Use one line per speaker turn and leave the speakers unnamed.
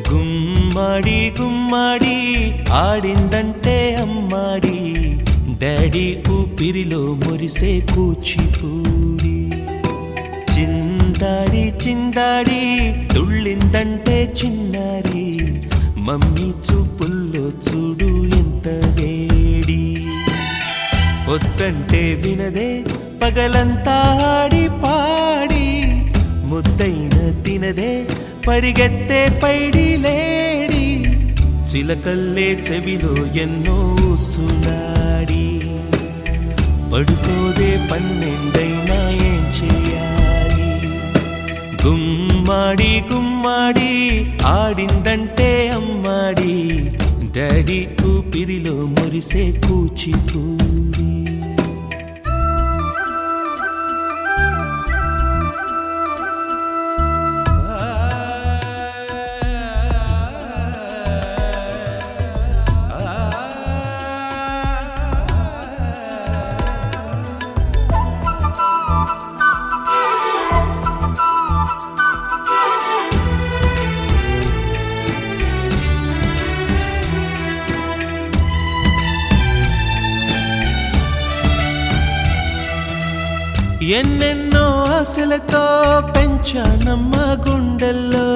గుమ్మడి గుమ్మడి ఆడిందంటే అమ్మాడి, daddy ఊపిరిలో మురిసే కూచిపూడి. చిందాడి చిందాడి తుళ్ళిందంటే చిన్నారి, మమ్మీ చూపుల్లో చూడు ఎంత వేడి. వద్దంటే వినదే పగలంతా ఆడి పాడి, ముద్దైన తినదే పరిగెత్తే పైడి లేడి. చిలకల్లే చెవిలో ఎన్నో ఊసులాడి, పడుకోదే పన్నెండైనా ఏం చేయాలి. గుమ్మాడి గుమ్మాడి ఆడిందంటే అమ్మాడి, డాడీ ఊపిరిలో మురిసే కూచిపూడి. ఎన్నెన్నో ఆశలతో పెంచానమ్మ గుండెల్లో,